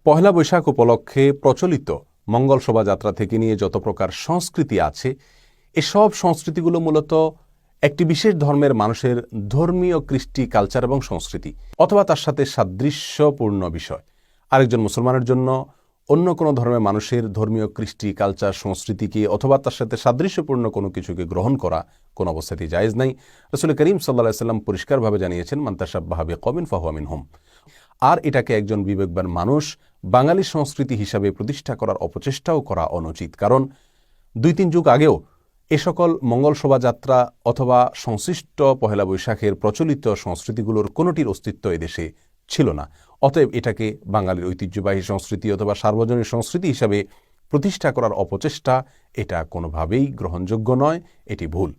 পহেলা বৈশাখ উপলক্ষে প্রচলিত মঙ্গল শোভাযাত্রা থেকে নিয়ে যত প্রকার সংস্কৃতি আছে, এসব সংস্কৃতিগুলো মূলত একটি বিশেষ ধর্মের মানুষের ধর্মীয় কৃষ্টি, কালচার এবং সংস্কৃতি অথবা তার সাথে সাদৃশ্যপূর্ণ বিষয়। আরেকজন মুসলমানের জন্য অন্য কোনো ধর্মের মানুষের ধর্মীয় কৃষ্টি, কালচার, সংস্কৃতিকে অথবা তার সাথে সাদৃশ্যপূর্ণ কোনো কিছুকে গ্রহণ করা কোনো অবস্থাতেই জায়েজ নাই। রাসূল করিম সাল্লাল্লাহু আলাইহি ওয়াসাল্লাম পরিষ্কারভাবে জানিয়েছেন, মান তাশাব্বাহা বিকওমিন ফাহুয়া মিনহুম। আর এটাকে একজন বিবেকবান মানুষ বাঙালি সংস্কৃতি হিসাবে প্রতিষ্ঠা করার অপচেষ্টাও করা অনুচিত। কারণ ২-৩ যুগ আগেও এ সকল মঙ্গল শোভাযাত্রা অথবা সংশ্লিষ্ট পহেলা বৈশাখের প্রচলিত সংস্কৃতিগুলোর কোনোটির অস্তিত্ব এদেশে ছিল না। অতএব এটাকে বাঙালির ঐতিহ্যবাহী সংস্কৃতি অথবা সার্বজনীন সংস্কৃতি হিসাবে প্রতিষ্ঠা করার অপচেষ্টা, এটা কোনোভাবেই গ্রহণযোগ্য নয়, এটি ভুল।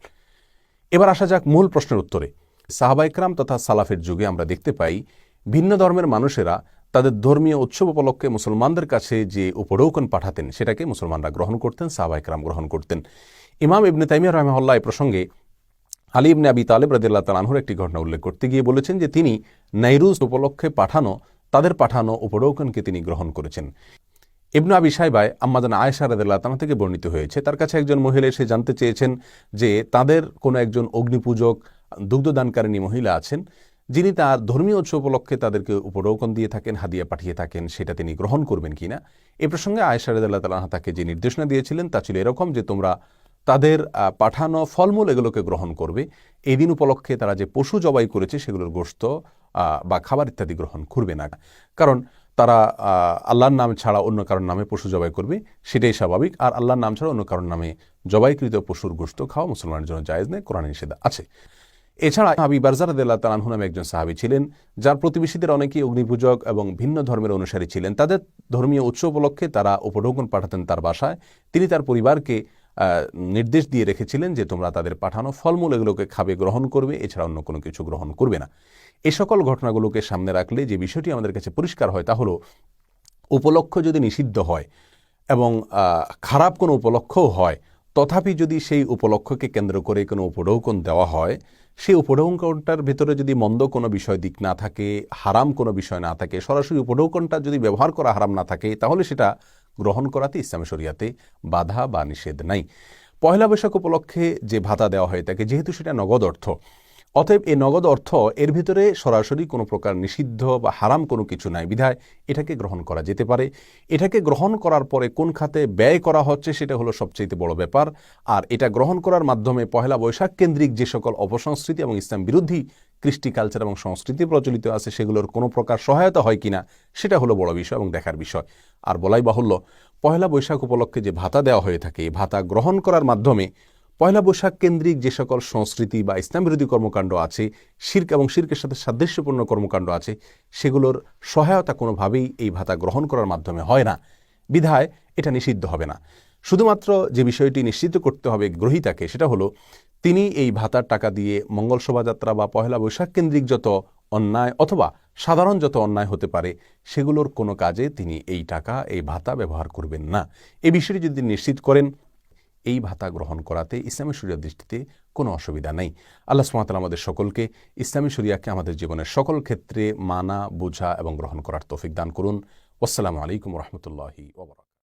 এবার আসা যাক মূল প্রশ্নের উত্তরে। সাহাবায়ে কেরাম তথা সালাফের যুগে আমরা দেখতে পাই ভিন্ন ধর্মের মানুষেরা তাদের ধর্মীয় উৎসব উপলক্ষে মুসলমানদের কাছে যে উপঢৌকন পাঠাতেন সেটাকে মুসলমানরা গ্রহণ করতেন, সাহাবায়ে কেরাম গ্রহণ করতেন। ইমাম ইবনে তাইমিয়া রাহিমাহুল্লাহ এই প্রসঙ্গে আলী ইবনে আবি তালেব রাদিয়াল্লাহু তাআলা আনহুর একটি ঘটনা উল্লেখ করতে গিয়ে বলেছেন যে তিনি নাইরুজ উপলক্ষে তাদের পাঠানো উপঢৌকনকে তিনি গ্রহণ করেছেন। ইবনে আবি শাইবায় আম্মাজান আয়েশা রাদিয়াল্লাহু তাআলা থেকে বর্ণিত হয়েছে, তার কাছে একজন মহিলা এসে জানতে চেয়েছেন যে তাদের কোনো একজন অগ্নিপূজক, দুগ্ধদানকারিণী মহিলা আছেন, যিনি তার ধর্মীয় উৎসব উপলক্ষে তাদেরকে উপঢৌকন দিয়ে থাকেন, হাদিয়া পাঠিয়ে থাকেন, সেটা তিনি গ্রহণ করবেন কিনা। এ প্রসঙ্গে আয়েশা রাদিয়াল্লাহু তাআলা আনহা তাকে যে নির্দেশনা দিয়েছিলেন তা ছিল এরকম যে তোমরা তাদের পাঠানো ফলমূল এগুলোকে গ্রহণ করবে। এই দিন উপলক্ষে তারা যে পশু জবাই করেছে সেগুলোর গোশত বা খাবার ইত্যাদি গ্রহণ করবে না, কারণ তারা আল্লাহর নাম ছাড়া অন্য কারোর নামে পশু জবাই করবে, সেটাই স্বাভাবিক। আর আল্লাহর নাম ছাড়া অন্য কারোর নামে জবাইকৃত পশুর গোশত খাওয়া মুসলমানের জন্য জায়েজ নেই, কোরআনে নিষেধ আছে। এছাড়া আবু বারজা রাদিয়াল্লাহু তাআলা আনহু নামে একজন সাহাবী ছিলেন, যার প্রতিবেশীদের অনেকেই অগ্নিপূজক এবং ভিন্ন ধর্মের অনুসারী ছিলেন। তাদের ধর্মীয় উৎসব উপলক্ষে তারা উপঢৌকন পাঠাতেন তার বাসায়। তিনি তার পরিবারকে নির্দেশ দিয়ে রেখেছিলেন যে তোমরা তাদের পাঠানো ফলমূল এগুলোকে খাবে, গ্রহণ করবে, এছাড়া অন্য কোনো কিছু গ্রহণ করবে না। এই সকল ঘটনাগুলোকে সামনে রাখলে যে বিষয়টি আমাদের কাছে পরিষ্কার হয় তা হলো, উপলক্ষ যদি নিষিদ্ধ হয় এবং খারাপ কোনো উপলক্ষও হয়, তথাপি যদি সেই উপলক্ষকে কেন্দ্র করে কোনো উপঢৌকন দেওয়া হয়, সেই উপঢৌকনটার ভেতরে যদি মন্দ কোনো বিষয় দিক না থাকে, হারাম কোনো বিষয় না থাকে, সরাসরি উপঢৌকনটা যদি ব্যবহার করা হারাম না থাকে, তাহলে সেটা গ্রহণ করাতে ইসলামী শরিয়াতে বাধা বা নিষেধ নাই। পহেলা বৈশাখ উপলক্ষে যে ভাতা দেওয়া হয় তাকে, যেহেতু সেটা নগদ অর্থ, অতএব এই নগদ অর্থ এর ভিতরে সরাসরি কোনো প্রকার নিষিদ্ধ বা হারাম কোনো কিছু নাই, বিধায় এটাকে গ্রহণ করা যেতে পারে। এটাকে গ্রহণ করার পরে কোন খাতে ব্যয় করা হচ্ছে সেটা হলো সবচেয়ে বড় ব্যাপার। আর এটা গ্রহণ করার মাধ্যমে পহেলা বৈশাখ কেন্দ্রিক যে সকল অপসংস্কৃতি এবং ইসলাম বিরোধী কৃষ্টি, কালচার এবং সংস্কৃতি প্রচলিত আছে সেগুলোর কোনো প্রকার সহায়তা হয় কিনা সেটা হলো বড় বিষয় এবং দেখার বিষয়। আর বলাই বাহুল্য, পহেলা বৈশাখ উপলক্ষে যে ভাতা দেওয়া হয়ে থাকে, এই ভাতা গ্রহণ করার মাধ্যমে পয়লা বৈশাখ কেন্দ্রিক যে সকল সংস্কৃতি বা ইসলাম বিরোধী কর্মকাণ্ড আছে, শিরক এবং শিরকের সাথে সাদৃশ্যপূর্ণ কর্মকাণ্ড আছে, সেগুলোর সহায়তা কোনোভাবেই এই ভাতা গ্রহণ করার মাধ্যমে হয় না, বিধায় এটা নিষিদ্ধ হবে না। শুধুমাত্র যে বিষয়টি নিশ্চিত করতে হবে গ্রহীতাকে, সেটা হলো তিনি এই ভাতার টাকা দিয়ে মঙ্গল শোভাযাত্রা বা পহেলা বৈশাখ কেন্দ্রিক যত অন্যায় অথবা সাধারণ যত অন্যায় হতে পারে সেগুলোর কোনো কাজে তিনি এই টাকা, এই ভাতা ব্যবহার করবেন না। এই বিষয়টি যদি নিশ্চিত করেন, এই ভাতা গ্রহণ করাতে ইসলামী শরিয়ার দৃষ্টিতে কোনো অসুবিধা নেই। আল্লাহ সুবহানাহু ওয়া তাআলা আমাদের সকলকে ইসলামী শরিয়াকে আমাদের জীবনের সকল ক্ষেত্রে মানা, বোঝা এবং গ্রহণ করার তৌফিক দান করুন। আসসালামু আলাইকুম ওয়া রাহমাতুল্লাহি ওয়া বারাকাতুহু।